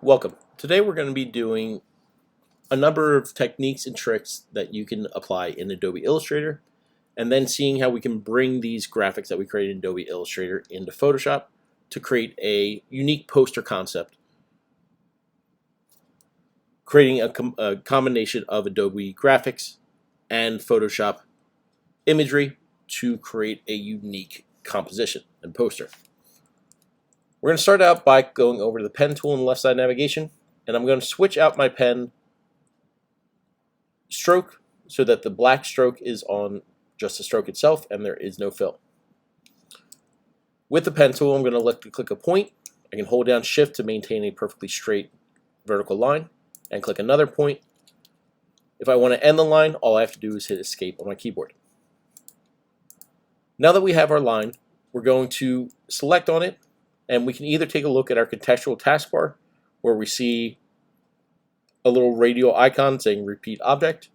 Welcome. Today we're going to be doing a number of techniques and tricks that you can apply in Adobe Illustrator, and then seeing how we can bring these graphics that we created in Adobe Illustrator into Photoshop to create a unique poster concept, creating a combination of Adobe graphics and Photoshop imagery to create a unique composition and poster. We're going to start out by going over to the pen tool in the left side navigation, and I'm going to switch out my pen stroke so that the black stroke is on just the stroke itself and there is no fill. With the pen tool, I'm going to click a point. I can hold down Shift to maintain a perfectly straight vertical line and click another point. If I want to end the line, all I have to do is hit Escape on my keyboard. Now that we have our line, we're going to select on it, and we can either take a look at our contextual taskbar where we see a little radial icon saying repeat object,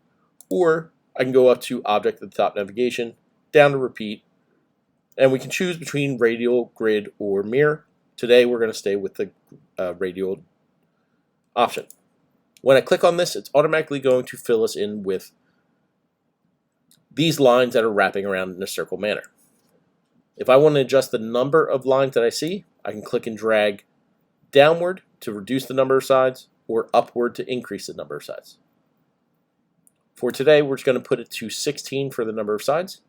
or I can go up to object at the top navigation, down to repeat, and we can choose between radial, grid, or mirror. Today we're going to stay with the radial option. When I click on this, it's automatically going to fill us in with these lines that are wrapping around in a circle manner. If I want to adjust the number of lines that I see, I can click and drag downward to reduce the number of sides, or upward to increase the number of sides. For today, we're just going to put it to 16 for the number of sides.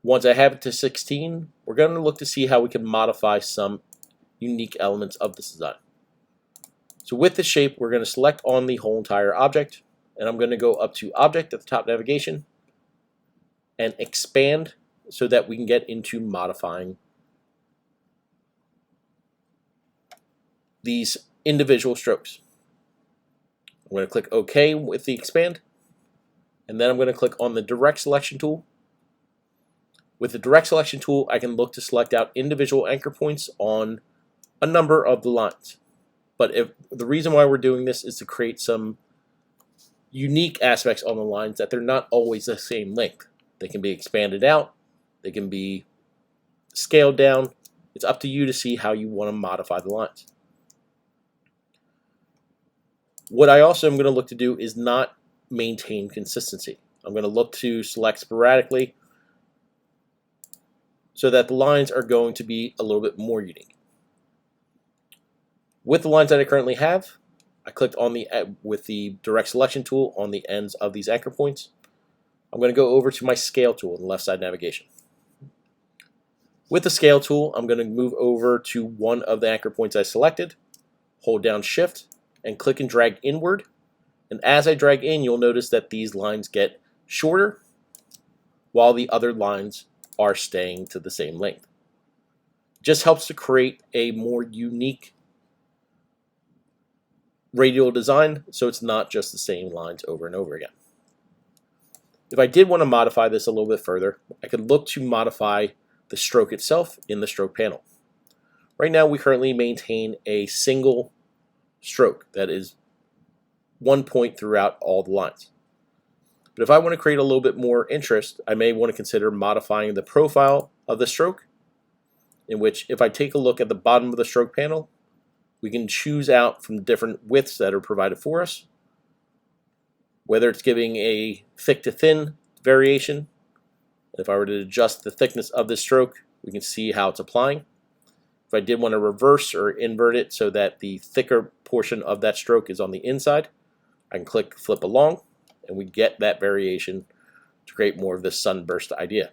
Once I have it to 16, we're going to look to see how we can modify some unique elements of this design. So with the shape, we're going to select on the whole entire object, and I'm going to go up to Object at the top navigation and expand so that we can get into modifying these individual strokes. I'm going to click OK with the expand, and then I'm going to click on the Direct Selection tool. With the Direct Selection tool, I can look to select out individual anchor points on a number of the lines. But the reason why we're doing this is to create some unique aspects on the lines that they're not always the same length. They can be expanded out, they can be scaled down. It's up to you to see how you want to modify the lines. What I also am going to look to do is not maintain consistency. I'm going to look to select sporadically so that the lines are going to be a little bit more unique. With the lines that I currently have, I clicked on with the Direct Selection tool on the ends of these anchor points. I'm going to go over to my Scale tool in the left side navigation. With the Scale tool, I'm going to move over to one of the anchor points I selected, hold down Shift, and click and drag inward. And as I drag in, you'll notice that these lines get shorter while the other lines are staying to the same length. It just helps to create a more unique radial design, so it's not just the same lines over and over again. If I did want to modify this a little bit further, I could look to modify the stroke itself in the stroke panel. Right now we currently maintain a single stroke that is one point throughout all the lines. But if I want to create a little bit more interest, I may want to consider modifying the profile of the stroke, in which if I take a look at the bottom of the stroke panel, we can choose out from different widths that are provided for us, whether it's giving a thick to thin variation. If I were to adjust the thickness of this stroke, we can see how it's applying. If I did want to reverse or invert it so that the thicker portion of that stroke is on the inside, I can click Flip Along, and we get that variation to create more of this sunburst idea.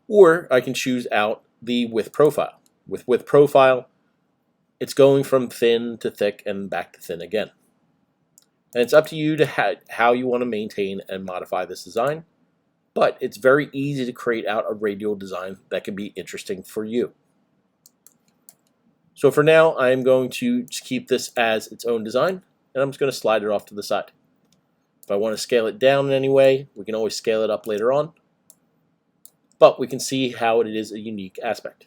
Or I can choose out the width profile. With width profile, it's going from thin to thick and back to thin again. And it's up to you to how you want to maintain and modify this design, but it's very easy to create out a radial design that can be interesting for you. So for now, I am going to just keep this as its own design, and I'm just going to slide it off to the side. If I want to scale it down in any way, we can always scale it up later on, but we can see how it is a unique aspect.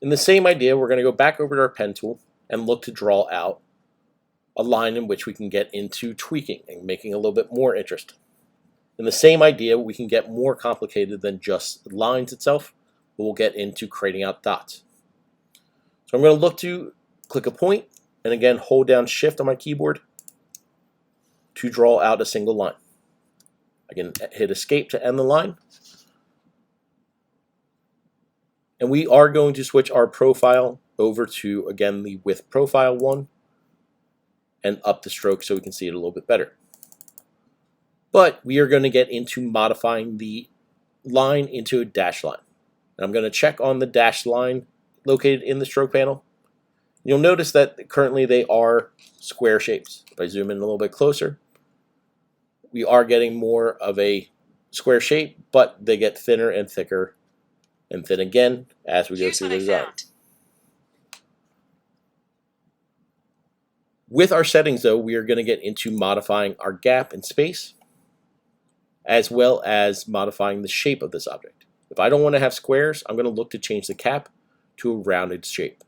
In the same idea, we're going to go back over to our pen tool and look to draw out a line in which we can get into tweaking and making a little bit more interest. In the same idea, we can get more complicated than just lines itself, but we'll get into creating out dots. So I'm going to look to click a point, and again, hold down Shift on my keyboard to draw out a single line. I can hit Escape to end the line. And we are going to switch our profile over to, again, the With Profile one, and up the stroke so we can see it a little bit better. But we are going to get into modifying the line into a dashed line. And I'm going to check on the dashed line located in the stroke panel. You'll notice that currently they are square shapes. If I zoom in a little bit closer, we are getting more of a square shape, but they get thinner and thicker and thin again as we go through the design. With our settings, though, we are going to get into modifying our gap and space, as well as modifying the shape of this object. If I don't want to have squares, I'm going to look to change the cap to a rounded shape.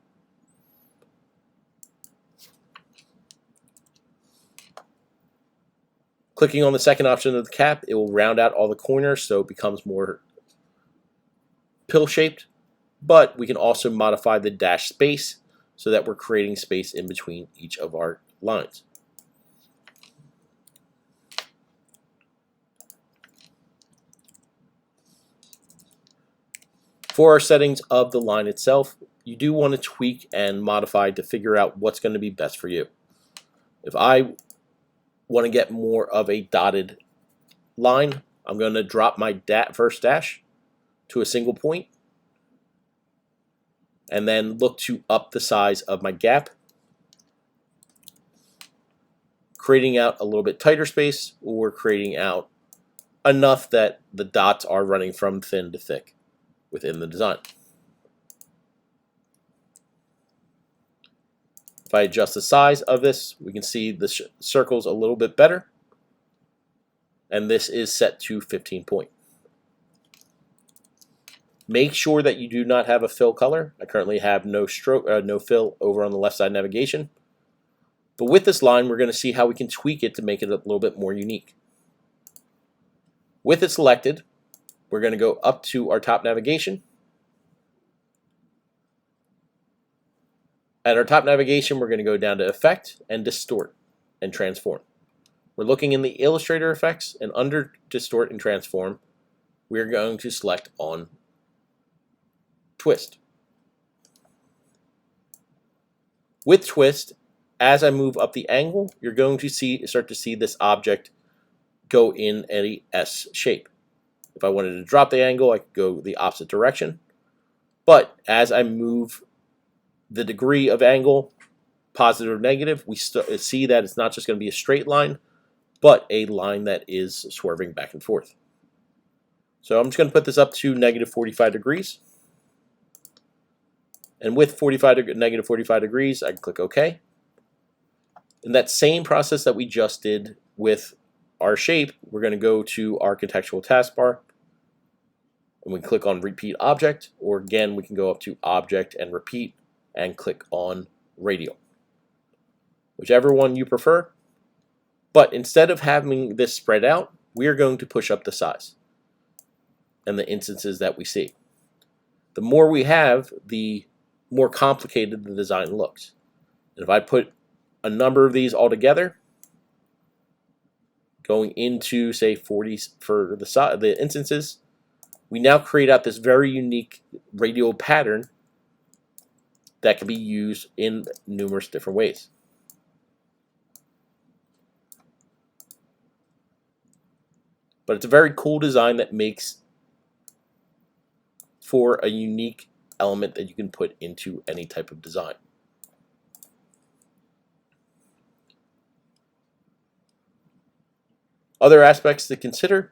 Clicking on the second option of the cap, it will round out all the corners so it becomes more pill-shaped, but we can also modify the dash space so that we're creating space in between each of our lines. For our settings of the line itself, you do want to tweak and modify to figure out what's going to be best for you. If I want to get more of a dotted line, I'm going to drop my first dash to a single point and then look to up the size of my gap, creating out a little bit tighter space or creating out enough that the dots are running from thin to thick within the design. If I adjust the size of this, we can see the circles a little bit better, and this is set to 15 point. Make sure that you do not have a fill color. I currently have no fill over on the left side navigation. But with this line, we're going to see how we can tweak it to make it a little bit more unique. With it selected, we're going to go up to our top navigation. At our top navigation, we're going to go down to Effect and Distort and Transform. We're looking in the Illustrator effects, and under Distort and Transform, we're going to select on Twist. With Twist, as I move up the angle, you're going to start to see this object go in a S shape. If I wanted to drop the angle, I could go the opposite direction. But as I move the degree of angle, positive or negative, we see that it's not just going to be a straight line, but a line that is swerving back and forth. So I'm just going to put this up to negative 45 degrees. And with negative 45 degrees, I can click OK. In that same process that we just did with our shape, we're going to go to our contextual taskbar, and we click on Repeat Object, or again, we can go up to Object and Repeat and click on Radial. Whichever one you prefer. But instead of having this spread out, we are going to push up the size and the instances that we see. The more we have, the more complicated the design looks. And if I put a number of these all together, going into, say, 40 for the instances, we now create out this very unique radial pattern that can be used in numerous different ways. But it's a very cool design that makes for a unique element that you can put into any type of design. Other aspects to consider,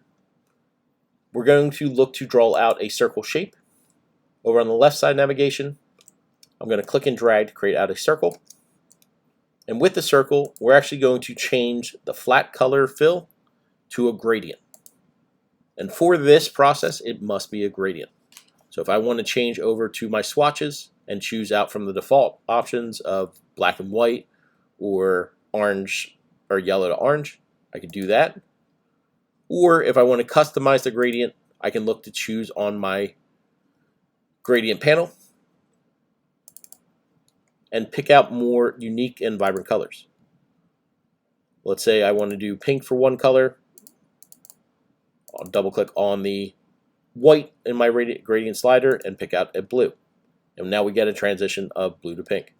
we're going to look to draw out a circle shape. Over on the left side navigation, I'm going to click and drag to create out a circle. And with the circle, we're actually going to change the flat color fill to a gradient. And for this process, it must be a gradient. So if I want to change over to my swatches and choose out from the default options of black and white or orange or yellow to orange, I could do that. Or if I want to customize the gradient, I can look to choose on my gradient panel and pick out more unique and vibrant colors. Let's say I want to do pink for one color. I'll double click on the white in my gradient slider and pick out a blue. And now we get a transition of blue to pink.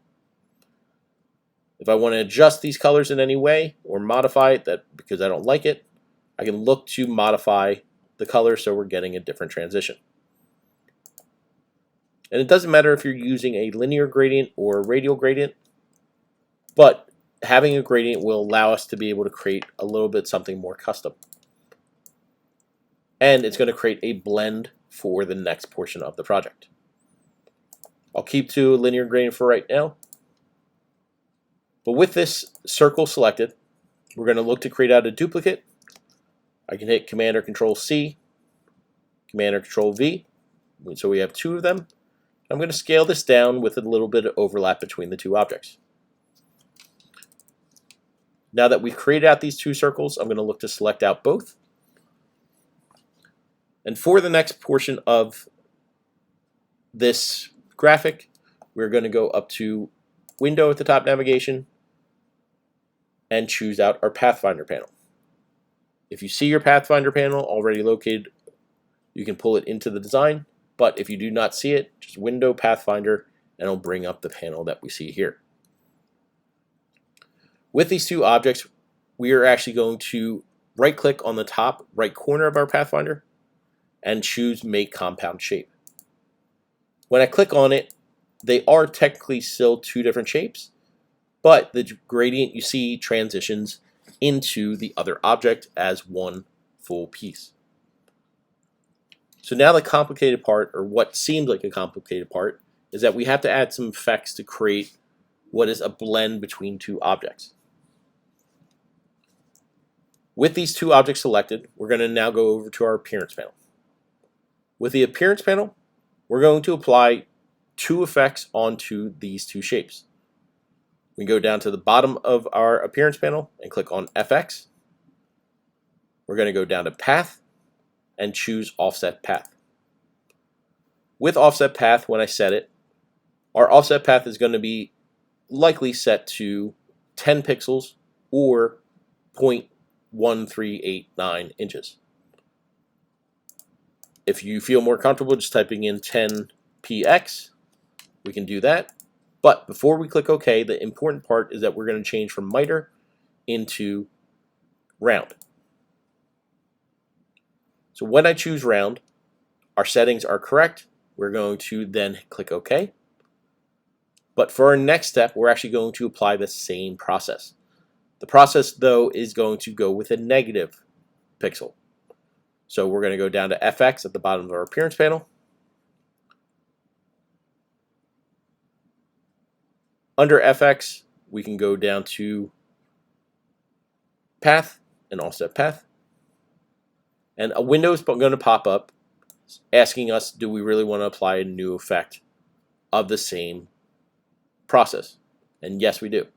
If I want to adjust these colors in any way or modify it because I don't like it, I can look to modify the color so we're getting a different transition. And it doesn't matter if you're using a linear gradient or a radial gradient, but having a gradient will allow us to be able to create a little bit something more custom. And it's going to create a blend for the next portion of the project. I'll keep to a linear gradient for right now. But with this circle selected, we're going to look to create out a duplicate. I can hit Command or Control C, Command or Control V. So we have two of them. I'm going to scale this down with a little bit of overlap between the two objects. Now that we've created out these two circles, I'm going to look to select out both. And for the next portion of this graphic, we're going to go up to Window at the top navigation and choose out our Pathfinder panel. If you see your Pathfinder panel already located, you can pull it into the design. But if you do not see it, just Window Pathfinder and it'll bring up the panel that we see here. With these two objects, we are actually going to right click on the top right corner of our Pathfinder and choose Make Compound Shape. When I click on it, they are technically still two different shapes, but the gradient you see transitions into the other object as one full piece. So now the complicated part, or what seems like a complicated part, is that we have to add some effects to create what is a blend between two objects. With these two objects selected, we're going to now go over to our Appearance panel. With the Appearance panel, we're going to apply two effects onto these two shapes. We go down to the bottom of our Appearance panel and click on FX. We're going to go down to Path and choose Offset Path. With Offset Path, when I set it, our Offset Path is going to be likely set to 10 pixels or 0.1389 inches. If you feel more comfortable just typing in 10px, we can do that. But before we click OK, the important part is that we're going to change from miter into round. So when I choose round, our settings are correct. We're going to then click OK. But for our next step, we're actually going to apply the same process. The process, though, is going to go with a negative pixel. So we're going to go down to FX at the bottom of our Appearance panel. Under FX, we can go down to Path and Offset Path. And a window is going to pop up asking us, do we really want to apply a new effect of the same process? And yes, we do.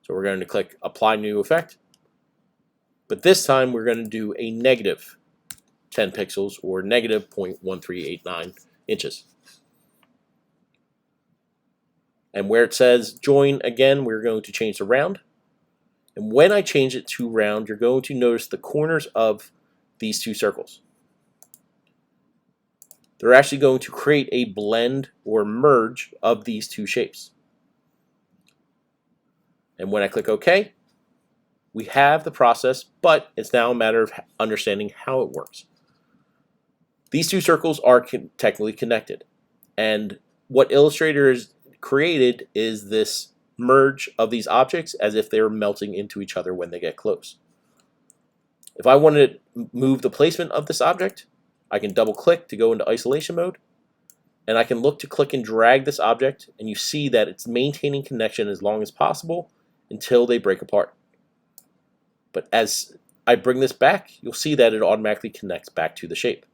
So we're going to click Apply New Effect. But this time, we're going to do a negative 10 pixels or negative 0.1389 inches. And where it says Join again, we're going to change to round. And when I change it to round, you're going to notice the corners of these two circles. They're actually going to create a blend or merge of these two shapes. And when I click OK, we have the process, but it's now a matter of understanding how it works. These two circles are technically connected. And what Illustrator has created is this merge of these objects as if they were melting into each other when they get close. If I wanted to move the placement of this object, I can double click to go into isolation mode, and I can look to click and drag this object, and you see that it's maintaining connection as long as possible until they break apart. But as I bring this back, you'll see that it automatically connects back to the shape.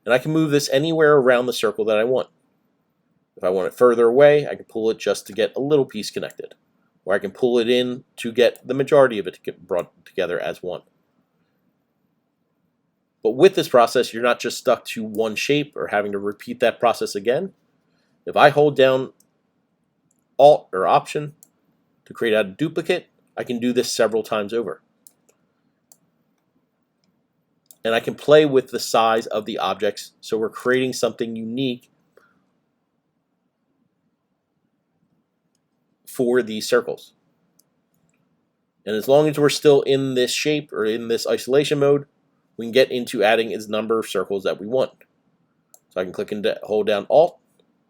And I can move this anywhere around the circle that I want. If I want it further away, I can pull it just to get a little piece connected. Or I can pull it in to get the majority of it to get brought together as one. But with this process, you're not just stuck to one shape or having to repeat that process again. If I hold down Alt or Option to create out a duplicate, I can do this several times over. And I can play with the size of the objects, so we're creating something unique for these circles. And as long as we're still in this shape or in this isolation mode, we can get into adding its number of circles that we want. So I can click and hold down Alt,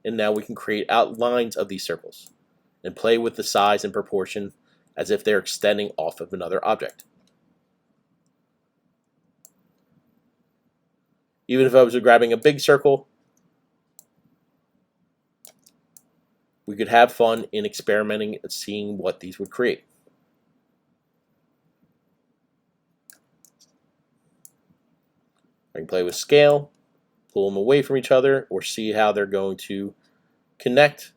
and now we can create outlines of these circles and play with the size and proportion as if they're extending off of another object. Even if I was grabbing a big circle, we could have fun in experimenting and seeing what these would create. I can play with scale, pull them away from each other, or see how they're going to connect.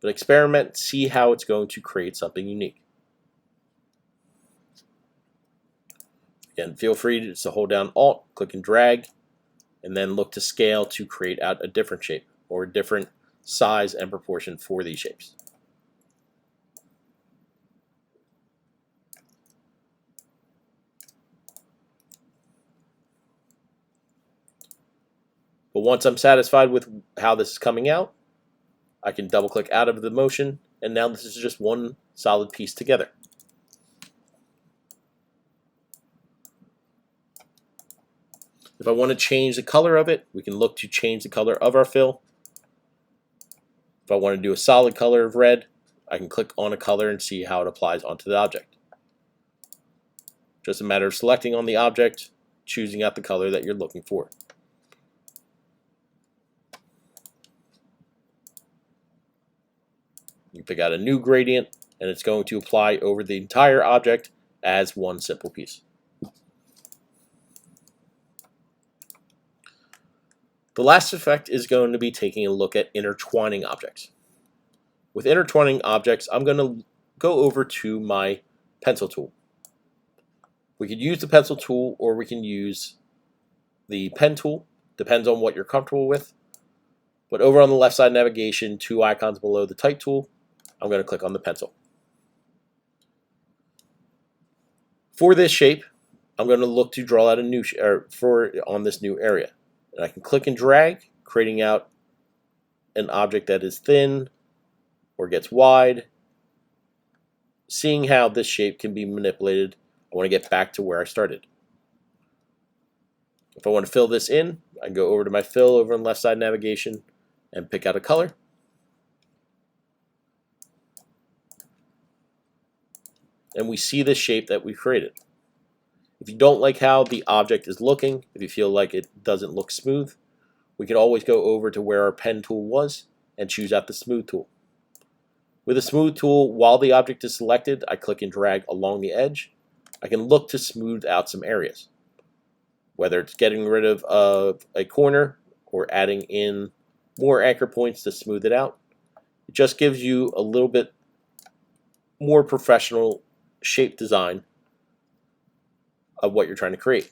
But experiment, see how it's going to create something unique. Again, feel free to hold down Alt, click and drag, and then look to scale to create out a different shape or a different size and proportion for these shapes. But once I'm satisfied with how this is coming out, I can double click out of the motion, and now this is just one solid piece together. If I want to change the color of it, we can look to change the color of our fill. If I want to do a solid color of red, I can click on a color and see how it applies onto the object. Just a matter of selecting on the object, choosing out the color that you're looking for. You pick out a new gradient, and it's going to apply over the entire object as one simple piece. The last effect is going to be taking a look at intertwining objects. With intertwining objects, I'm going to go over to my pencil tool. We could use the pencil tool, or we can use the pen tool. Depends on what you're comfortable with. But over on the left side navigation, two icons below the type tool, I'm going to click on the pencil. For this shape, I'm going to look to draw out a new on this new area. And I can click and drag, creating out an object that is thin or gets wide. Seeing how this shape can be manipulated, I want to get back to where I started. If I want to fill this in, I can go over to my fill over on the left side navigation and pick out a color. And we see the shape that we created. If you don't like how the object is looking, if you feel like it doesn't look smooth, we can always go over to where our pen tool was and choose out the smooth tool. With the smooth tool, while the object is selected, I click and drag along the edge. I can look to smooth out some areas, whether it's getting rid of a corner or adding in more anchor points to smooth it out. It just gives you a little bit more professional shape design of what you're trying to create.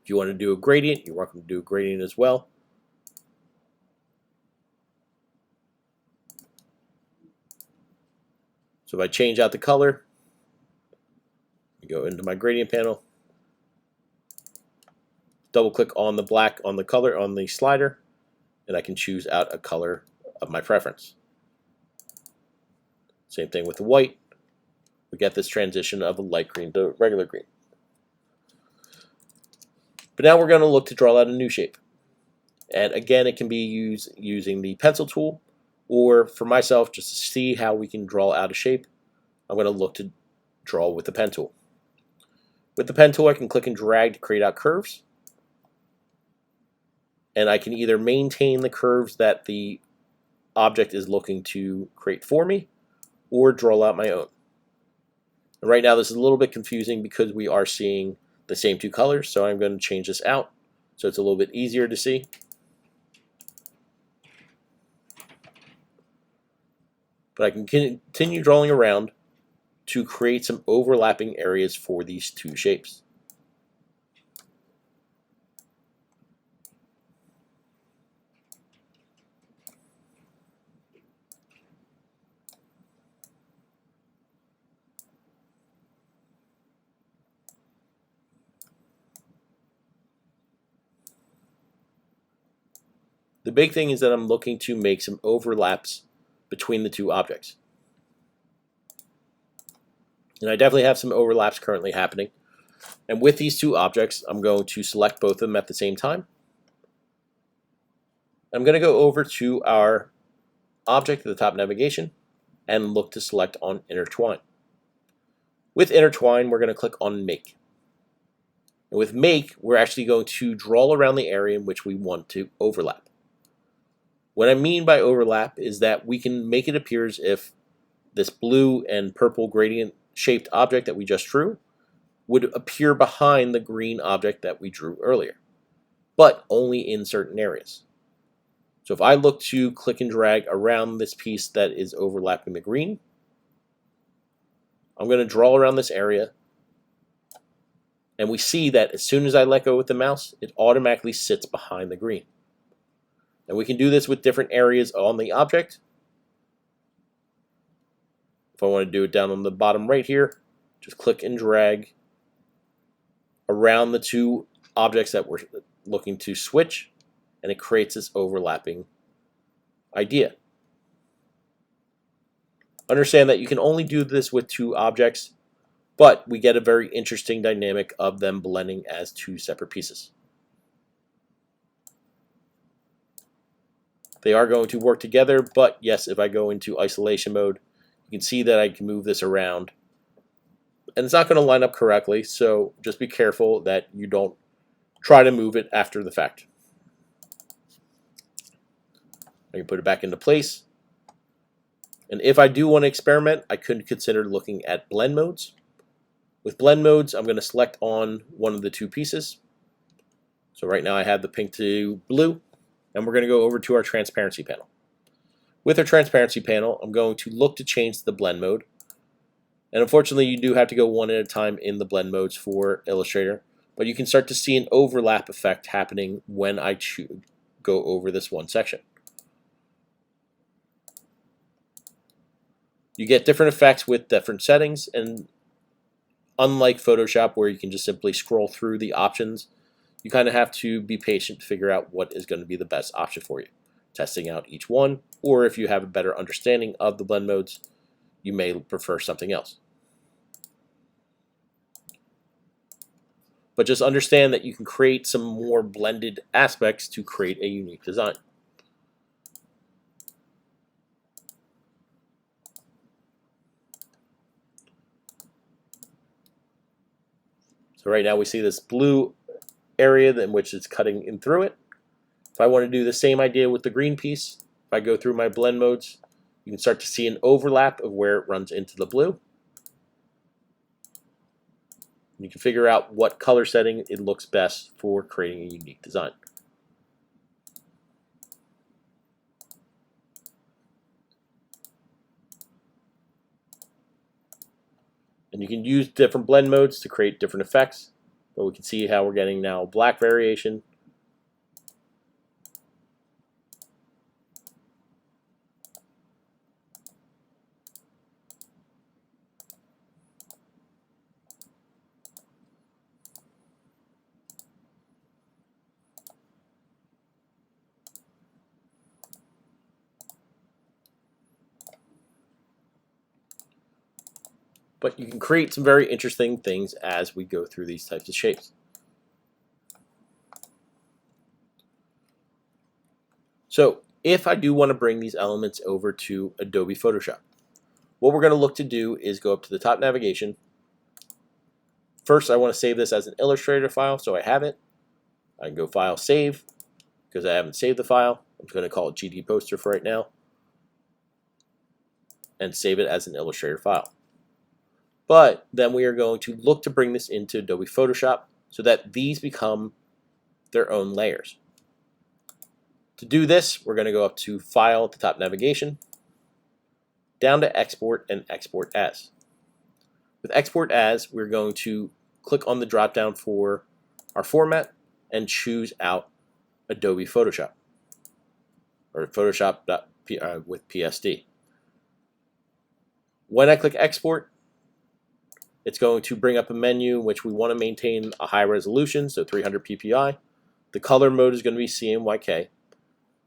If you want to do a gradient, you're welcome to do a gradient as well. So if I change out the color, I go into my gradient panel, double click on the black on the color on the slider, and I can choose out a color of my preference. Same thing with the white. We get this transition of a light green to regular green. But now we're going to look to draw out a new shape. And again, it can be used using the pencil tool, or for myself, just to see how we can draw out a shape, I'm going to look to draw with the pen tool. With the pen tool, I can click and drag to create out curves. And I can either maintain the curves that the object is looking to create for me, or draw out my own. And right now, this is a little bit confusing because we are seeing the same two colors, so I'm going to change this out so it's a little bit easier to see. But I can continue drawing around to create some overlapping areas for these two shapes. The big thing is that I'm looking to make some overlaps between the two objects. And I definitely have some overlaps currently happening. And with these two objects, I'm going to select both of them at the same time. I'm going to go over to our object at the top navigation and look to select on intertwine. With intertwine, we're going to click on make. And with make, we're actually going to draw around the area in which we want to overlap. What I mean by overlap is that we can make it appear as if this blue and purple gradient shaped object that we just drew would appear behind the green object that we drew earlier, but only in certain areas. So if I look to click and drag around this piece that is overlapping the green, I'm going to draw around this area, and we see that as soon as I let go with the mouse, it automatically sits behind the green. And we can do this with different areas on the object. If I want to do it down on the bottom right here, just click and drag around the two objects that we're looking to switch, and it creates this overlapping idea. Understand that you can only do this with two objects, but we get a very interesting dynamic of them blending as two separate pieces. They are going to work together, but yes, if I go into isolation mode, you can see that I can move this around. And it's not going to line up correctly, so just be careful that you don't try to move it after the fact. I can put it back into place. And if I do want to experiment, I could consider looking at blend modes. With blend modes, I'm going to select on one of the two pieces. So right now I have the pink to blue. And we're going to go over to our transparency panel. With our transparency panel, I'm going to look to change the blend mode. And unfortunately, you do have to go one at a time in the blend modes for Illustrator. But you can start to see an overlap effect happening when I go over this one section. You get different effects with different settings. And unlike Photoshop, where you can just simply scroll through the options, you kind of have to be patient to figure out what is going to be the best option for you, testing out each one, or if you have a better understanding of the blend modes, you may prefer something else. But just understand that you can create some more blended aspects to create a unique design. So right now we see this blue area in which it's cutting in through it. If I want to do the same idea with the green piece, if I go through my blend modes, you can start to see an overlap of where it runs into the blue. You can figure out what color setting it looks best for creating a unique design. And you can use different blend modes to create different effects. But we can see how we're getting now black variation. But you can create some very interesting things as we go through these types of shapes. So if I do want to bring these elements over to Adobe Photoshop, what we're going to look to do is go up to the top navigation. First, I want to save this as an Illustrator file, so I have it. I can go File, Save, because I haven't saved the file. I'm going to call it GD Poster for right now, and save it as an Illustrator file. But then we are going to look to bring this into Adobe Photoshop so that these become their own layers. To do this, we're going to go up to File at the top navigation, down to Export and Export As. With Export As, we're going to click on the drop down for our format and choose out Adobe Photoshop or Photoshop with PSD. When I click Export, it's going to bring up a menu in which we want to maintain a high resolution, so 300 ppi. The color mode is going to be CMYK,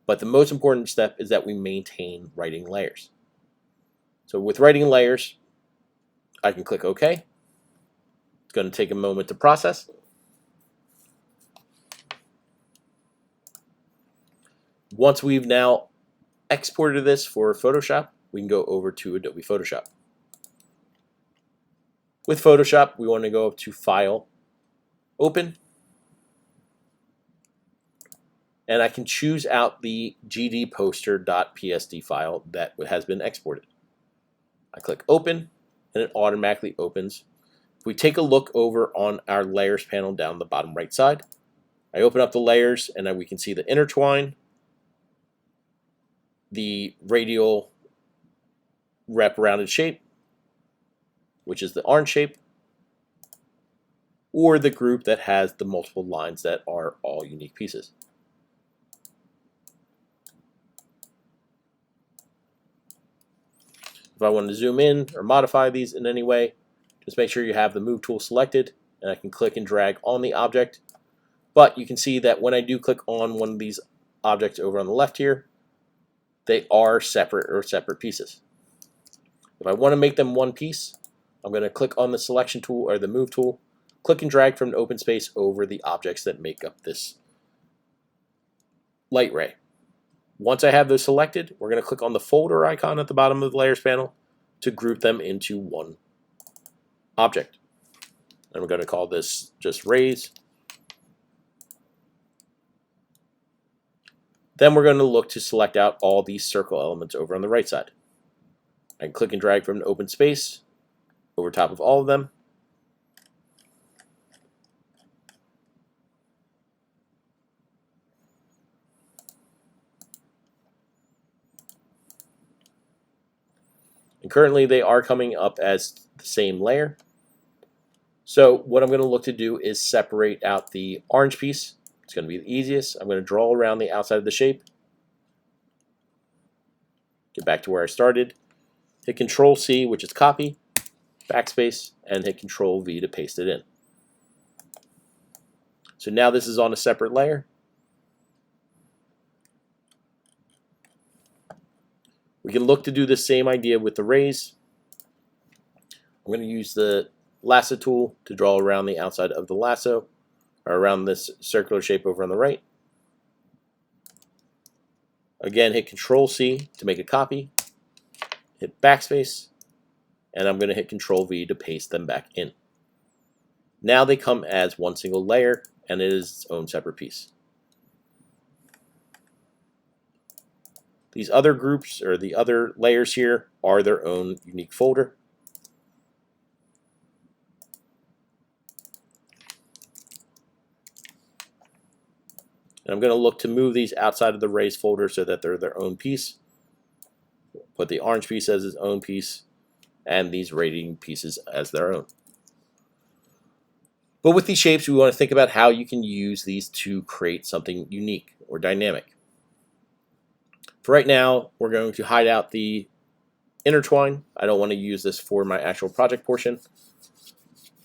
but the most important step is that we maintain writing layers. So with writing layers, I can click OK. It's going to take a moment to process. Once we've now exported this for Photoshop, we can go over to Adobe Photoshop. With Photoshop, we want to go up to File, Open, and I can choose out the gdposter.psd file that has been exported. I click Open, and it automatically opens. If we take a look over on our Layers panel down the bottom right side, I open up the layers, and then we can see the intertwine, the radial wrap-rounded shape, which is the orange shape, or the group that has the multiple lines that are all unique pieces. If I want to zoom in or modify these in any way, just make sure you have the Move tool selected, and I can click and drag on the object. But you can see that when I do click on one of these objects over on the left here, they are separate pieces. If I want to make them one piece, I'm going to click on the Selection tool or the Move tool, click and drag from an open space over the objects that make up this light ray. Once I have those selected, we're going to click on the folder icon at the bottom of the Layers panel to group them into one object. And we're going to call this just Rays. Then we're going to look to select out all these circle elements over on the right side. I can click and drag from an open space over top of all of them. And currently they are coming up as the same layer. So what I'm going to look to do is separate out the orange piece. It's going to be the easiest. I'm going to draw around the outside of the shape. Get back to where I started. Hit Control C, which is copy, backspace, and hit Control V to paste it in. So now this is on a separate layer. We can look to do the same idea with the rays. I'm going to use the lasso tool to draw around the outside of the lasso, or around this circular shape over on the right. Again, hit Control C to make a copy, hit backspace, and I'm going to hit Control V to paste them back in. Now they come as one single layer, and it is its own separate piece. These other groups, or the other layers here, are their own unique folder. And I'm going to look to move these outside of the rays folder so that they're their own piece. Put the orange piece as its own piece, and these radiating pieces as their own. But with these shapes, we want to think about how you can use these to create something unique or dynamic. For right now, we're going to hide out the intertwine. I don't want to use this for my actual project portion,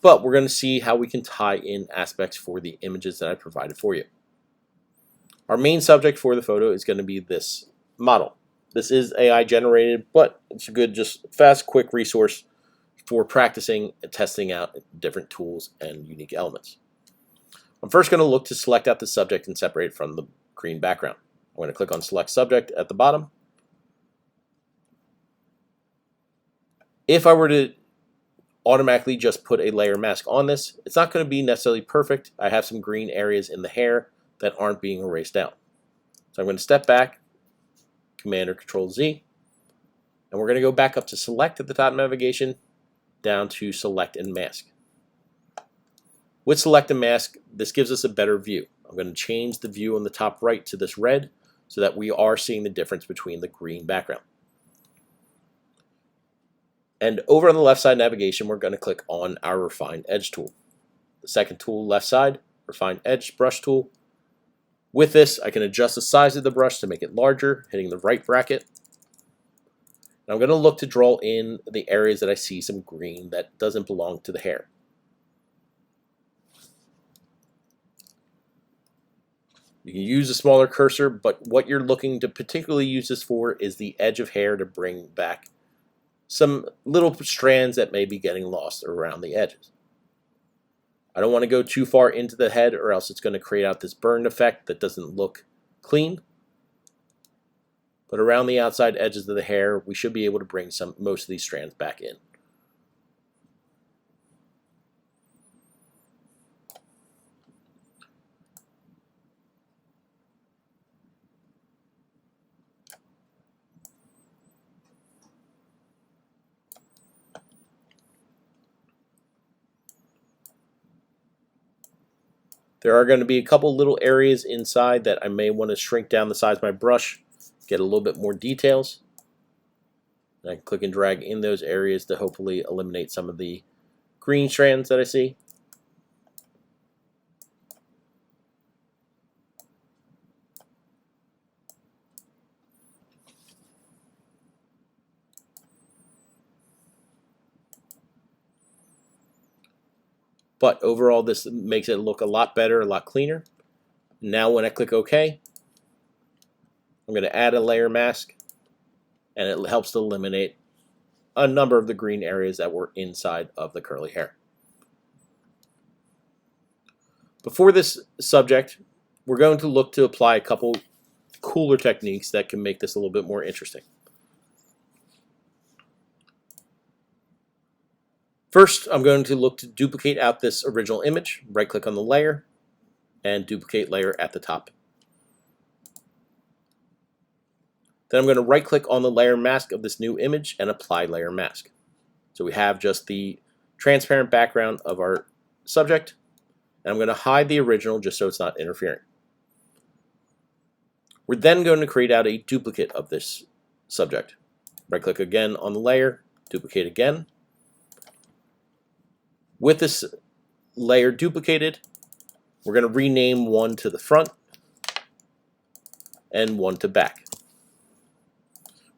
but we're going to see how we can tie in aspects for the images that I provided for you. Our main subject for the photo is going to be this model. This is AI generated, but it's a good, just fast, quick resource for practicing and testing out different tools and unique elements. I'm first going to look to select out the subject and separate it from the green background. I'm going to click on Select Subject at the bottom. If I were to automatically just put a layer mask on this, it's not going to be necessarily perfect. I have some green areas in the hair that aren't being erased out. So I'm going to step back, Command or Control Z, and we're going to go back up to Select at the top navigation, down to Select and Mask. With Select and Mask, this gives us a better view. I'm going to change the view on the top right to this red so that we are seeing the difference between the green background. And over on the left side navigation, we're going to click on our Refine Edge tool. The second tool, left side, Refine Edge brush tool. With this, I can adjust the size of the brush to make it larger, hitting the right bracket. And I'm going to look to draw in the areas that I see some green that doesn't belong to the hair. You can use a smaller cursor, but what you're looking to particularly use this for is the edge of hair to bring back some little strands that may be getting lost around the edges. I don't want to go too far into the head or else it's going to create out this burned effect that doesn't look clean. But around the outside edges of the hair, we should be able to bring most of these strands back in. There are going to be a couple little areas inside that I may want to shrink down the size of my brush, get a little bit more details. And I can click and drag in those areas to hopefully eliminate some of the green strands that I see. But overall, this makes it look a lot better, a lot cleaner. Now when I click OK, I'm going to add a layer mask, and it helps to eliminate a number of the green areas that were inside of the curly hair. Before this subject, we're going to look to apply a couple cooler techniques that can make this a little bit more interesting. First, I'm going to look to duplicate out this original image, right-click on the layer, and duplicate layer at the top. Then I'm going to right-click on the layer mask of this new image and apply layer mask. So we have just the transparent background of our subject, and I'm going to hide the original just so it's not interfering. We're then going to create out a duplicate of this subject. Right-click again on the layer, duplicate again. With this layer duplicated, we're going to rename one to the front and one to back.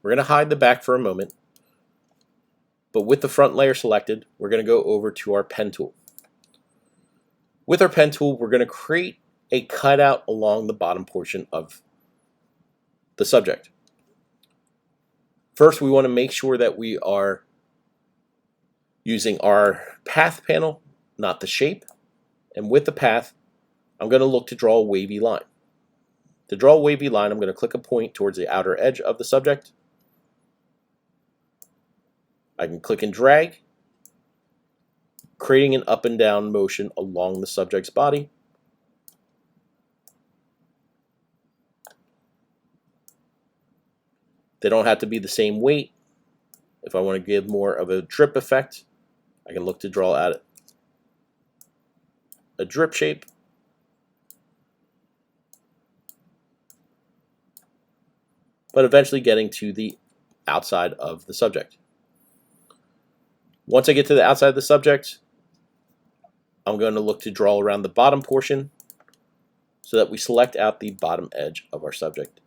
We're going to hide the back for a moment, but with the front layer selected, we're going to go over to our pen tool. With our pen tool, we're going to create a cutout along the bottom portion of the subject. First, we want to make sure that we are using our path panel, not the shape. And with the path, I'm going to look to draw a wavy line. To draw a wavy line, I'm going to click a point towards the outer edge of the subject. I can click and drag, creating an up and down motion along the subject's body. They don't have to be the same weight. If I want to give more of a drip effect, I can look to draw out a drip shape. But eventually getting to the outside of the subject. Once I get to the outside of the subject, I'm going to look to draw around the bottom portion so that we select out the bottom edge of our subject.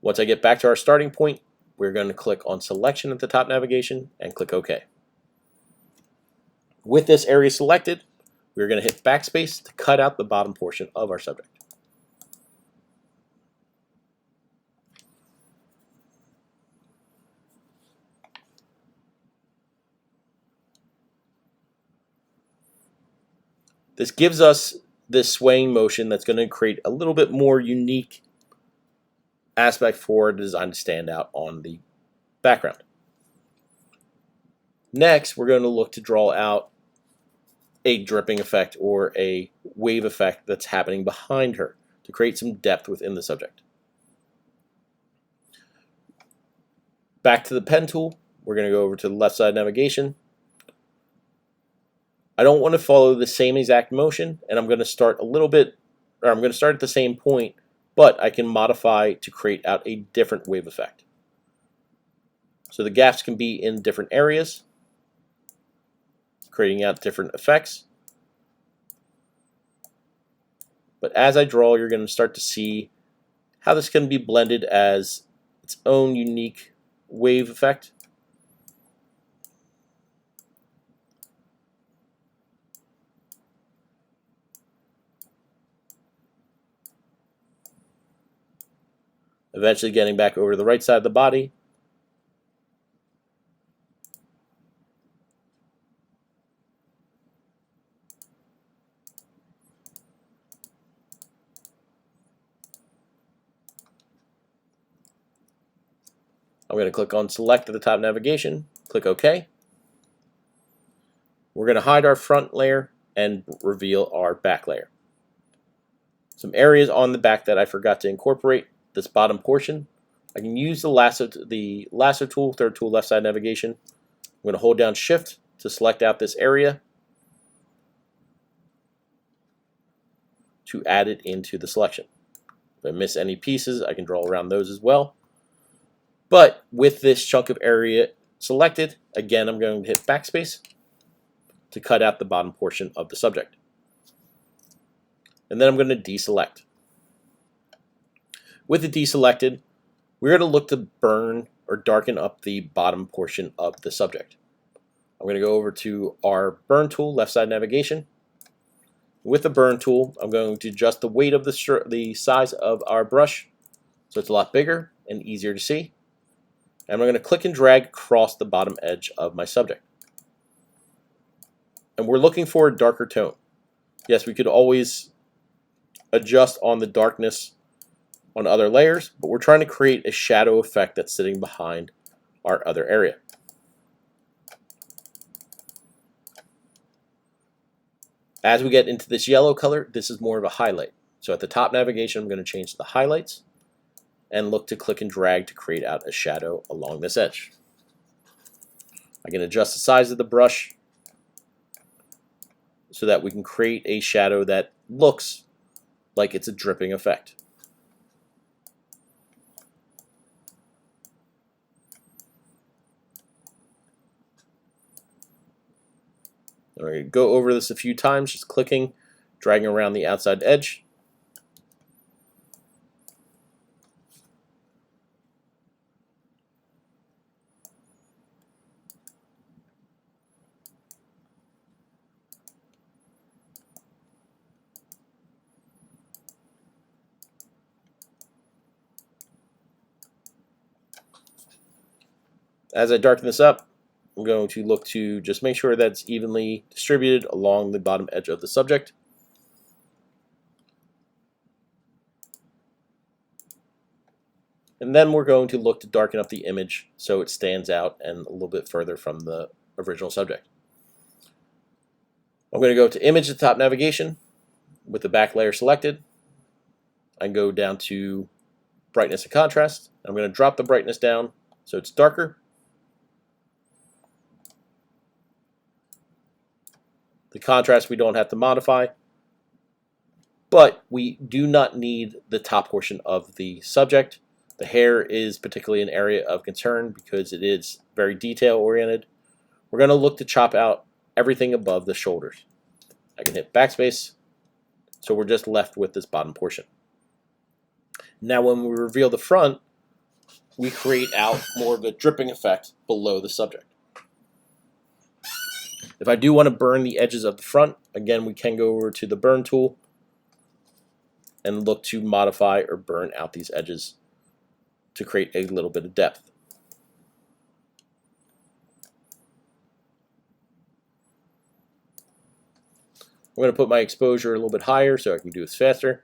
Once I get back to our starting point, we're going to click on Selection at the top navigation and click OK. With this area selected, we're going to hit Backspace to cut out the bottom portion of our subject. This gives us this swaying motion that's going to create a little bit more unique aspect for the design to stand out on the background. Next, we're going to look to draw out a dripping effect or a wave effect that's happening behind her to create some depth within the subject. Back to the pen tool, we're going to go over to the left side navigation. I don't want to follow the same exact motion, and I'm going to start a little bit, or I'm going to start at the same point, but I can modify to create out a different wave effect. So the gaps can be in different areas, creating out different effects. But as I draw, you're going to start to see how this can be blended as its own unique wave effect. Eventually getting back over to the right side of the body. I'm going to click on Select at the top navigation, click OK. We're going to hide our front layer and reveal our back layer. Some areas on the back that I forgot to incorporate, this bottom portion. I can use the lasso tool, third tool, left side navigation. I'm going to hold down Shift to select out this area to add it into the selection. If I miss any pieces, I can draw around those as well. But with this chunk of area selected, again, I'm going to hit Backspace to cut out the bottom portion of the subject. And then I'm going to deselect. With it deselected, we're going to look to burn or darken up the bottom portion of the subject. I'm going to go over to our burn tool, left side navigation. With the burn tool, I'm going to adjust the weight of the size of our brush so it's a lot bigger and easier to see. And I'm going to click and drag across the bottom edge of my subject. And we're looking for a darker tone. Yes, we could always adjust on the darkness on other layers, but we're trying to create a shadow effect that's sitting behind our other area. As we get into this yellow color, this is more of a highlight. So at the top navigation, I'm going to change to the highlights and look to click and drag to create out a shadow along this edge. I can adjust the size of the brush so that we can create a shadow that looks like it's a dripping effect. I'm going to go over this a few times, just clicking, dragging around the outside edge. As I darken this up, I'm going to look to just make sure that's evenly distributed along the bottom edge of the subject. And then we're going to look to darken up the image so it stands out and a little bit further from the original subject. I'm going to go to Image at the top navigation with the back layer selected. I can go down to Brightness and Contrast. I'm going to drop the brightness down so it's darker. The contrast we don't have to modify, but we do not need the top portion of the subject. The hair is particularly an area of concern because it is very detail oriented. We're going to look to chop out everything above the shoulders. I can hit Backspace, so we're just left with this bottom portion. Now when we reveal the front, we create out more of a dripping effect below the subject. If I do want to burn the edges of the front, again, we can go over to the burn tool and look to modify or burn out these edges to create a little bit of depth. I'm going to put my exposure a little bit higher so I can do this faster.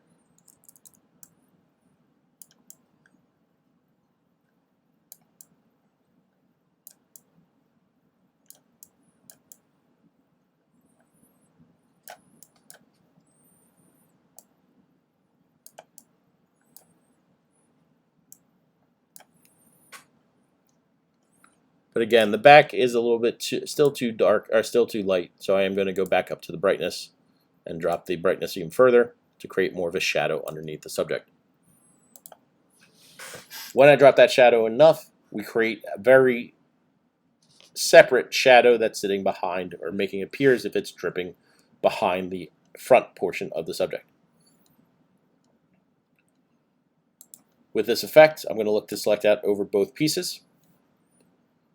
But again, the back is a little bit still too dark, or still too light, so I am going to go back up to the brightness and drop the brightness even further to create more of a shadow underneath the subject. When I drop that shadow enough, we create a very separate shadow that's sitting behind or making it appear as if it's dripping behind the front portion of the subject. With this effect, I'm going to look to select out over both pieces,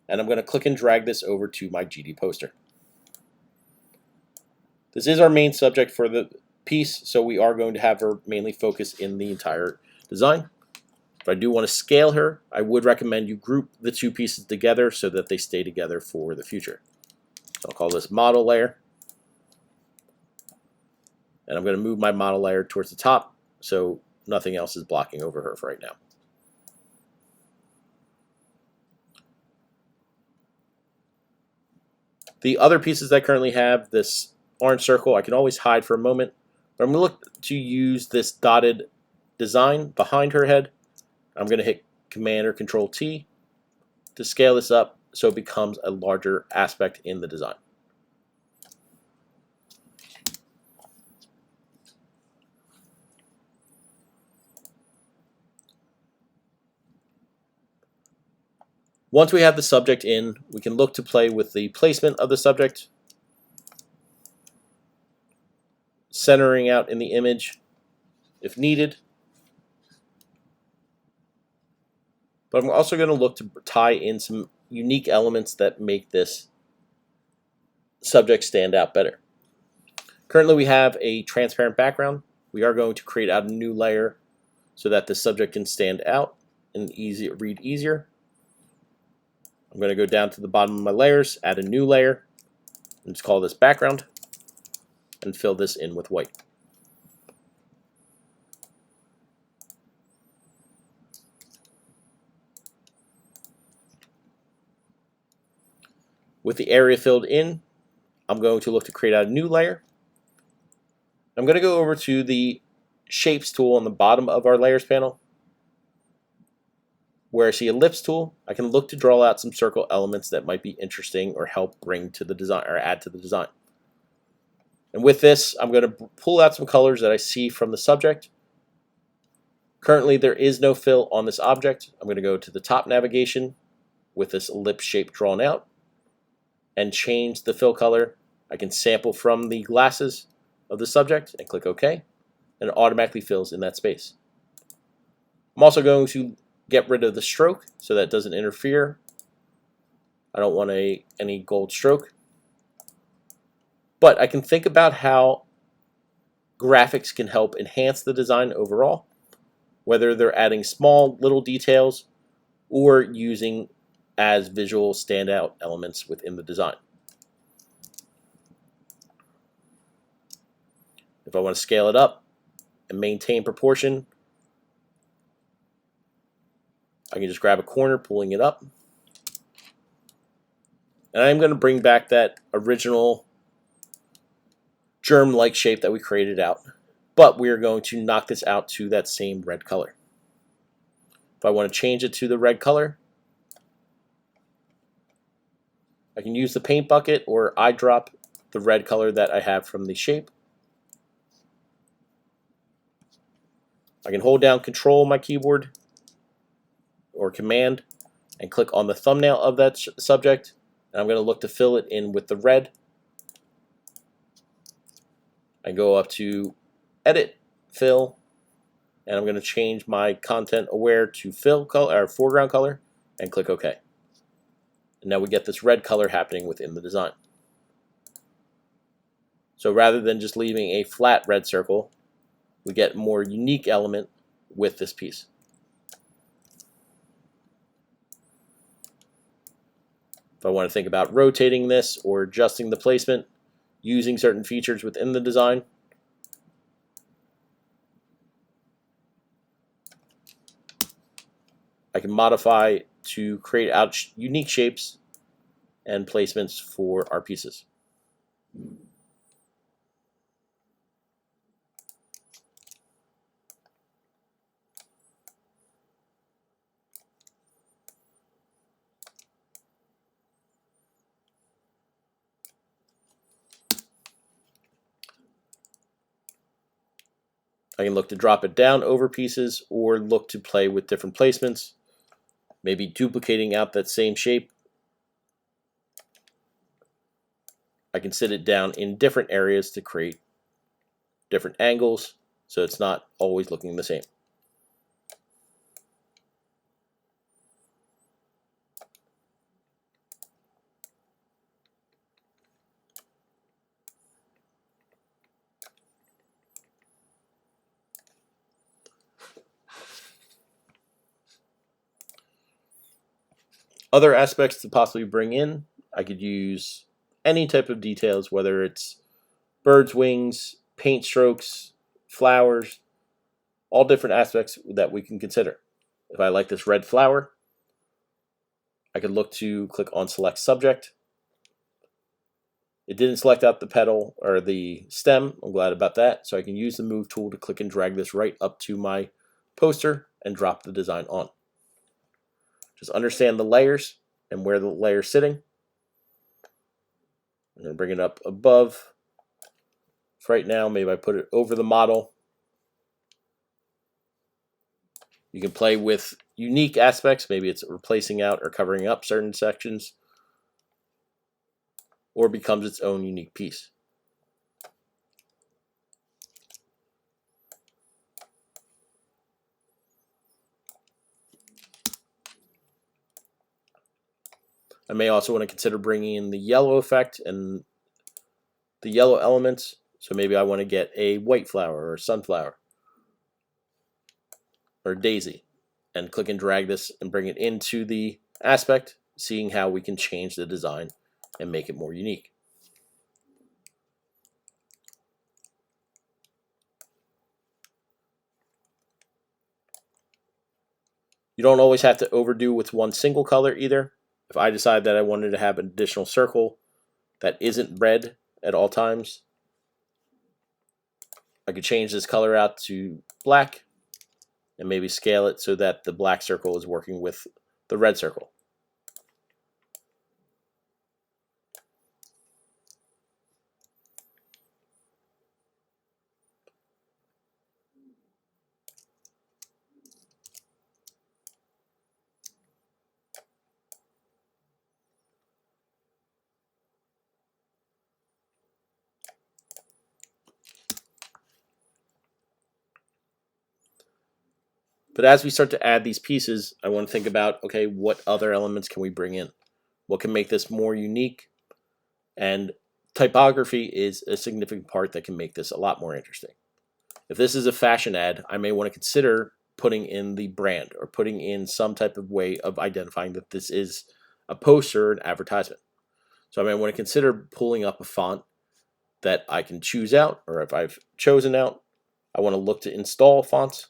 and I'm going to click and drag this over to my GD poster. This is our main subject for the piece, so we are going to have her mainly focus in the entire design. If I do want to scale her, I would recommend you group the two pieces together so that they stay together for the future. So I'll call this model layer, and I'm going to move my model layer towards the top so nothing else is blocking over her for right now. The other pieces that I currently have, this orange circle, I can always hide for a moment, but I'm going to look to use this dotted design behind her head. I'm going to hit Command or Control T to scale this up so it becomes a larger aspect in the design. Once we have the subject in, we can look to play with the placement of the subject, centering out in the image if needed. But I'm also going to look to tie in some unique elements that make this subject stand out better. Currently we have a transparent background. We are going to create out a new layer so that the subject can stand out and read easier. I'm going to go down to the bottom of my layers, add a new layer, and just call this background, and fill this in with white. With the area filled in, I'm going to look to create out a new layer. I'm going to go over to the Shapes tool on the bottom of our Layers panel. Where I see Ellipse tool, I can look to draw out some circle elements that might be interesting or help bring to the design or add to the design. And with this, I'm going to pull out some colors that I see from the subject. Currently, there is no fill on this object. I'm going to go to the top navigation with this ellipse shape drawn out and change the fill color. I can sample from the glasses of the subject and click OK, and it automatically fills in that space. I'm also going to get rid of the stroke so that it doesn't interfere. I don't want any gold stroke. But I can think about how graphics can help enhance the design overall, whether they're adding small little details or using as visual standout elements within the design. If I want to scale it up and maintain proportion, I can just grab a corner, pulling it up. And I'm going to bring back that original germ-like shape that we created out. But we are going to knock this out to that same red color. If I want to change it to the red color, I can use the paint bucket or eyedrop the red color that I have from the shape. I can hold down Control on my keyboard or Command and click on the thumbnail of that subject, and I'm going to look to fill it in with the red. I go up to Edit, Fill, and I'm going to change my content aware to fill color or foreground color and click OK. And now we get this red color happening within the design. So rather than just leaving a flat red circle, we get a more unique element with this piece. If I want to think about rotating this or adjusting the placement, using certain features within the design, I can modify to create out unique shapes and placements for our pieces. I can look to drop it down over pieces or look to play with different placements, maybe duplicating out that same shape I can sit it down in different areas to create different angles, so it's not always looking the same. Other aspects to possibly bring in, I could use any type of details, whether it's birds' wings, paint strokes, flowers, all different aspects that we can consider. If I like this red flower, I could look to click on select subject. It didn't select out the petal or the stem. I'm glad about that. So I can use the move tool to click and drag this right up to my poster and drop the design on. Just understand the layers and where the layer's sitting. I'm going to bring it up above. For right now, maybe I put it over the model. You can play with unique aspects. Maybe it's replacing out or covering up certain sections, or becomes its own unique piece. I may also want to consider bringing in the yellow effect and the yellow elements. So maybe I want to get a white flower or a sunflower or daisy, and click and drag this and bring it into the aspect, seeing how we can change the design and make it more unique. You don't always have to overdo with one single color either. If I decide that I wanted to have an additional circle that isn't red at all times, I could change this color out to black and maybe scale it so that the black circle is working with the red circle. But as we start to add these pieces, I want to think about, okay, what other elements can we bring in? What can make this more unique? And typography is a significant part that can make this a lot more interesting. If this is a fashion ad, I may want to consider putting in the brand or putting in some type of way of identifying that this is a poster or an advertisement. So I may want to consider pulling up a font that I can choose out, or if I've chosen out, I want to look to install fonts.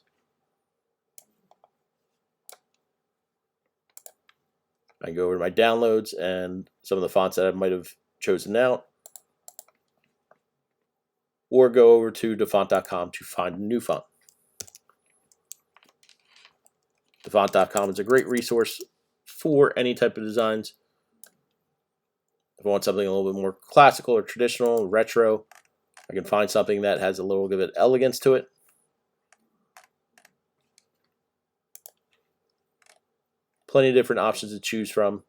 I can go over to my downloads and some of the fonts that I might have chosen out, or go over to dafont.com to find a new font. Dafont.com is a great resource for any type of designs. If I want something a little bit more classical or traditional, retro, I can find something that has a little bit of elegance to it. Plenty of different options to choose from.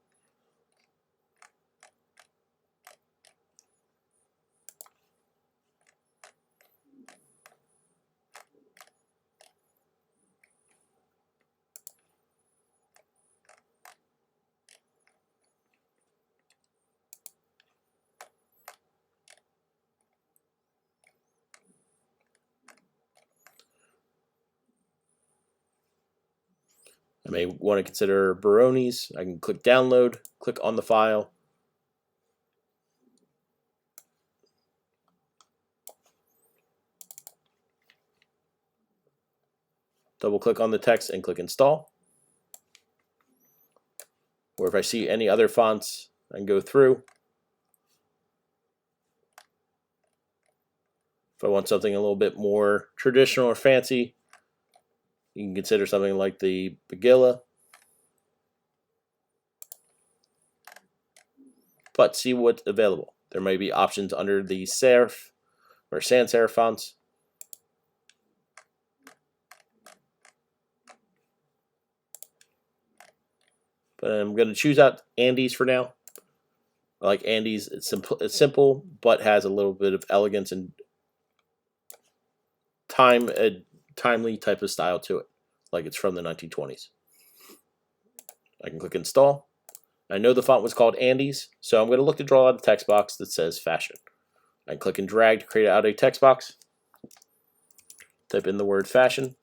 I may want to consider Baronis. I can click download, click on the file. Double click on the text and click install. Or if I see any other fonts, I can go through. If I want something a little bit more traditional or fancy, you can consider something like the Bagilla. But see what's available. There may be options under the serif or sans serif fonts. But I'm going to choose out Andes for now. I like Andy's. It's simple, but has a little bit of elegance and timely type of style to it, like it's from the 1920s. I can click install. I know the font was called Andy's, so I'm going to look to draw out a text box that says fashion. I can click and drag to create out a text box. Type in the word fashion.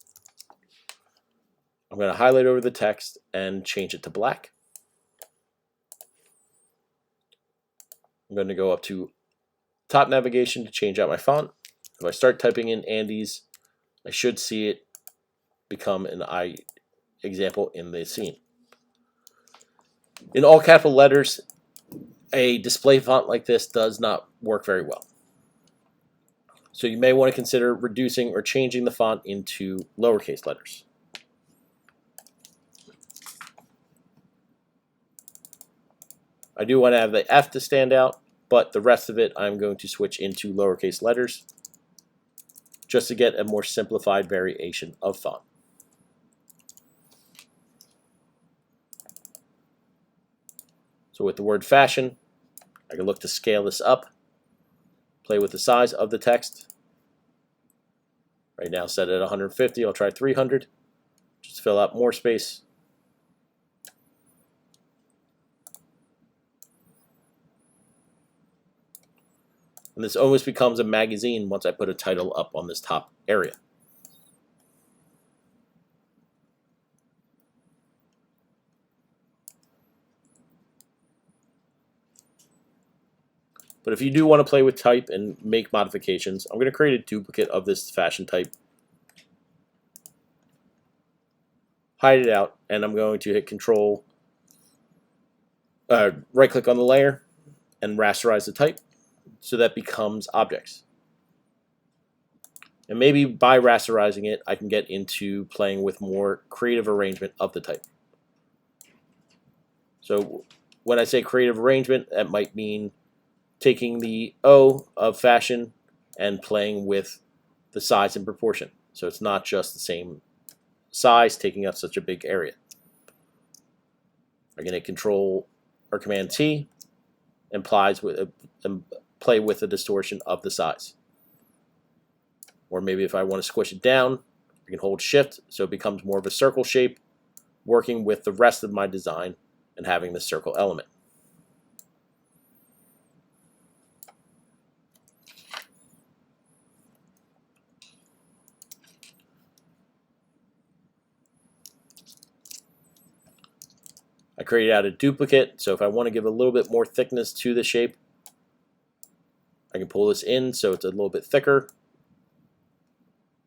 I'm going to highlight over the text and change it to black. I'm going to go up to top navigation to change out my font. If I start typing in Andy's, I should see it become an example in the scene. In all capital letters, a display font like this does not work very well. So you may want to consider reducing or changing the font into lowercase letters. I do want to have the F to stand out, but the rest of it I'm going to switch into lowercase letters just to get a more simplified variation of font. So with the word fashion, I can look to scale this up, play with the size of the text. Right now set at 150, I'll try 300, just fill out more space. And this almost becomes a magazine once I put a title up on this top area. But if you do want to play with type and make modifications, I'm going to create a duplicate of this fashion type, hide it out, and I'm going to hit Control, right click on the layer and rasterize the type so that becomes objects. And maybe by rasterizing it, I can get into playing with more creative arrangement of the type. So when I say creative arrangement, that might mean taking the O of fashion and playing with the size and proportion. So it's not just the same size taking up such a big area. I'm going to Control or Command T and play with the distortion of the size. Or maybe if I want to squish it down, I can hold Shift so it becomes more of a circle shape, working with the rest of my design and having the circle element. I created out a duplicate, so if I want to give a little bit more thickness to the shape, I can pull this in so it's a little bit thicker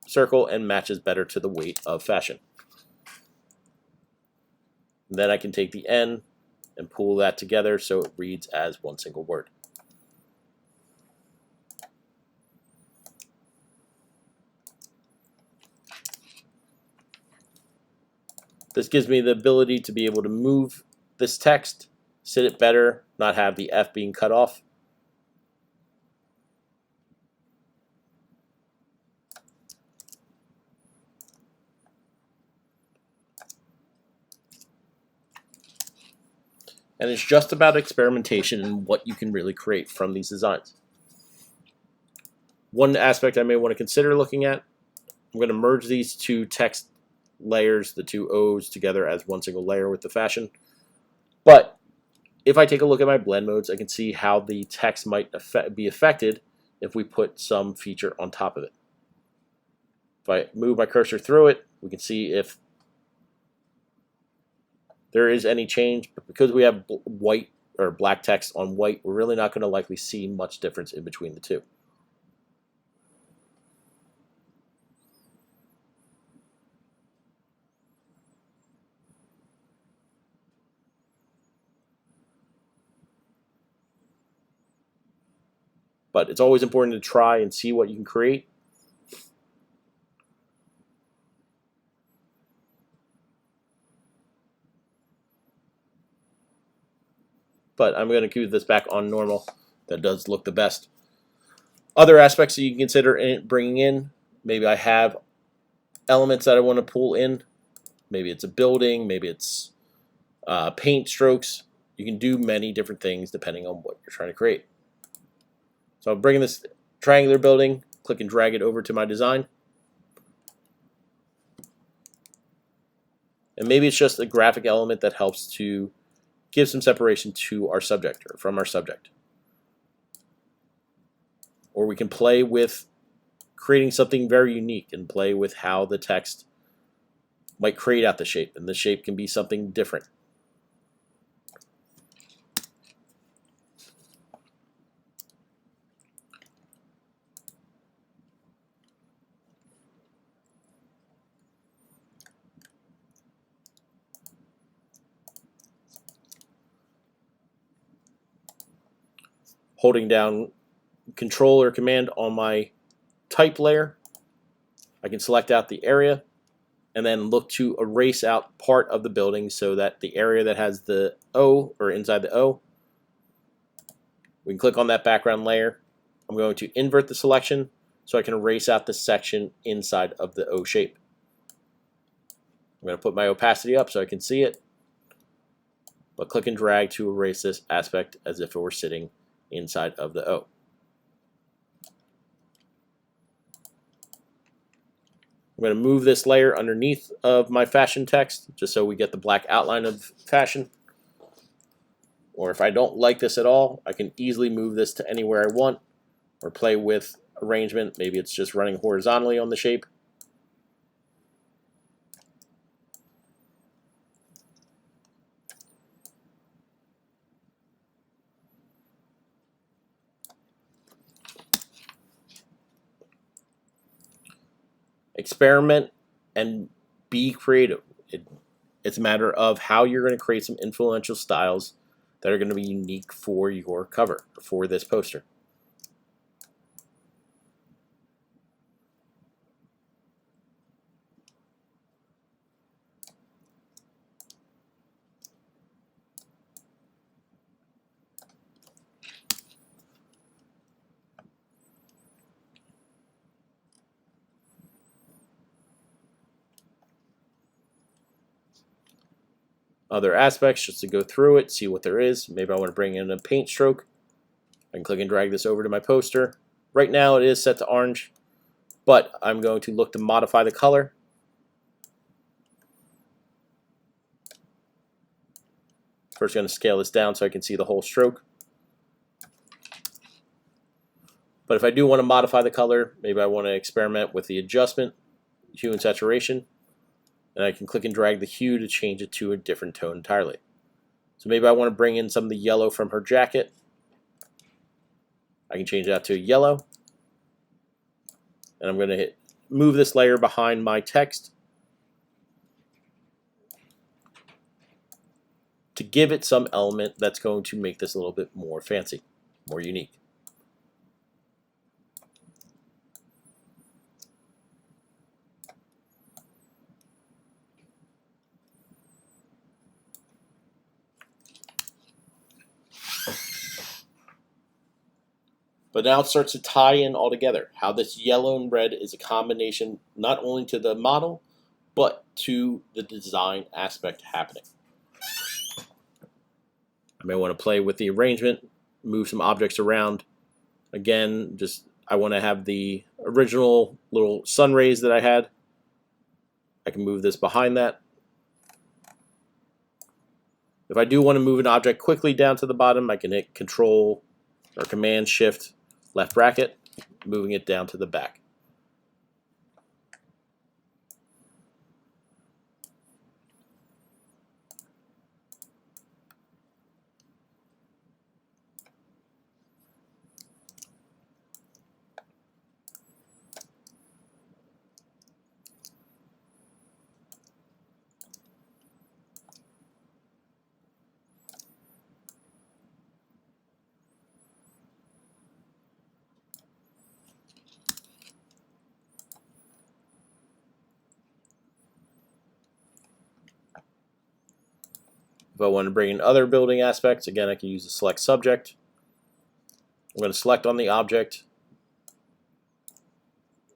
circle and matches better to the weight of fashion. And then I can take the N and pull that together so it reads as one single word. This gives me the ability to be able to move this text, sit it better, not have the F being cut off. And it's just about experimentation and what you can really create from these designs. One aspect I may want to consider looking at, I'm going to merge these two text layers, the two O's together as one single layer with the fashion. But if I take a look at my blend modes, I can see how the text might be affected if we put some feature on top of it. If I move my cursor through it, we can see if there is any change, but because we have white or black text on white, we're really not going to likely see much difference in between the two. But it's always important to try and see what you can create. But I'm going to keep this back on normal. That does look the best. Other aspects that you can consider bringing in, maybe I have elements that I want to pull in. Maybe it's a building, maybe it's paint strokes. You can do many different things depending on what you're trying to create. So I'm bringing this triangular building, click and drag it over to my design. And maybe it's just a graphic element that helps to give some separation to our subject or from our subject. Or we can play with creating something very unique and play with how the text might create out the shape, and the shape can be something different. Holding down Control or Command on my type layer, I can select out the area and then look to erase out part of the building so that the area that has the O, or inside the O, we can click on that background layer. I'm going to invert the selection so I can erase out the section inside of the O shape. I'm going to put my opacity up so I can see it, but click and drag to erase this aspect as if it were sitting inside of the O. I'm going to move this layer underneath of my fashion text just so we get the black outline of fashion. Or if I don't like this at all, I can easily move this to anywhere I want or play with arrangement. Maybe it's just running horizontally on the shape. Experiment and be creative. It's a matter of how you're going to create some influential styles that are going to be unique for your cover, for this poster. Other aspects, just to go through it, see what there is. Maybe I want to bring in a paint stroke. I can click and drag this over to my poster. Right now it is set to orange, but I'm going to look to modify the color. First, going to scale this down so I can see the whole stroke. But if I do want to modify the color, maybe I want to experiment with the adjustment, hue and saturation, and I can click and drag the hue to change it to a different tone entirely. So maybe I want to bring in some of the yellow from her jacket. I can change that to yellow. And I'm going to move this layer behind my text to give it some element that's going to make this a little bit more fancy, more unique. But now it starts to tie in all together, how this yellow and red is a combination not only to the model, but to the design aspect happening. I may want to play with the arrangement, move some objects around. Again, I want to have the original little sun rays that I had. I can move this behind that. If I do want to move an object quickly down to the bottom, I can hit Control or Command Shift left bracket, moving it down to the back. If I want to bring in other building aspects, again, I can use the select subject. I'm going to select on the object,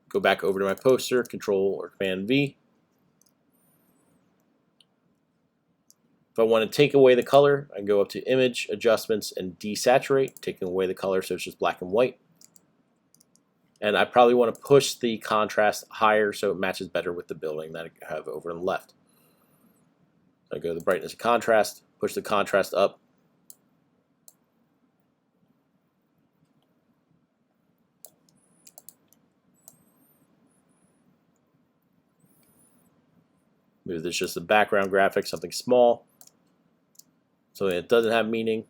go back over to my poster, Control or Command V. If If I want to take away the color, I can go up to Image, Adjustments, and Desaturate, taking away the color so it's just black and white. And I probably want to push the contrast higher so it matches better with the building that I have over on the left. I go to the brightness and contrast, push the contrast up. Maybe there's just a background graphic, something small, something that doesn't have meaning.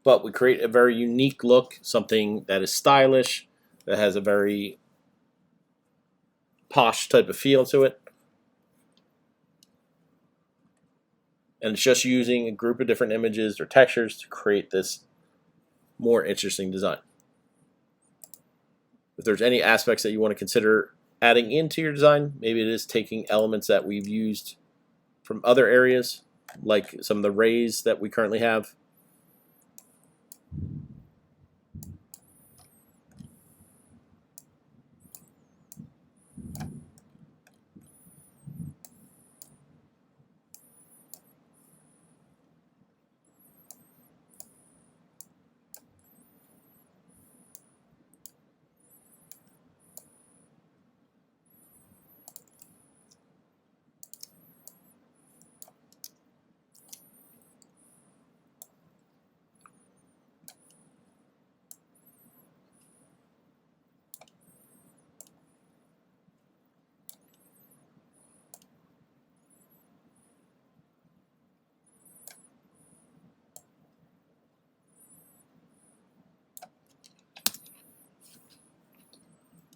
But we create a very unique look, something that is stylish, that has a very posh type of feel to it. And it's just using a group of different images or textures to create this more interesting design. If there's any aspects that you want to consider adding into your design, maybe it is taking elements that we've used from other areas, like some of the rays that we currently have.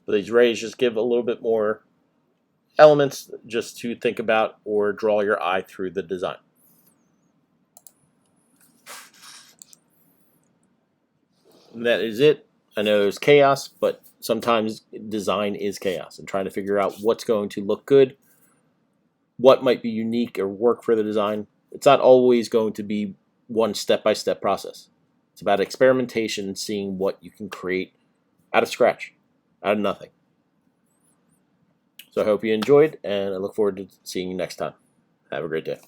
But these rays just give a little bit more elements just to think about or draw your eye through the design. And that is it. I know there's chaos, but sometimes design is chaos, and trying to figure out what's going to look good, what might be unique or work for the design. It's not always going to be one step-by-step process. It's about experimentation and seeing what you can create out of scratch, out of nothing. So I hope you enjoyed, and I look forward to seeing you next time. Have a great day.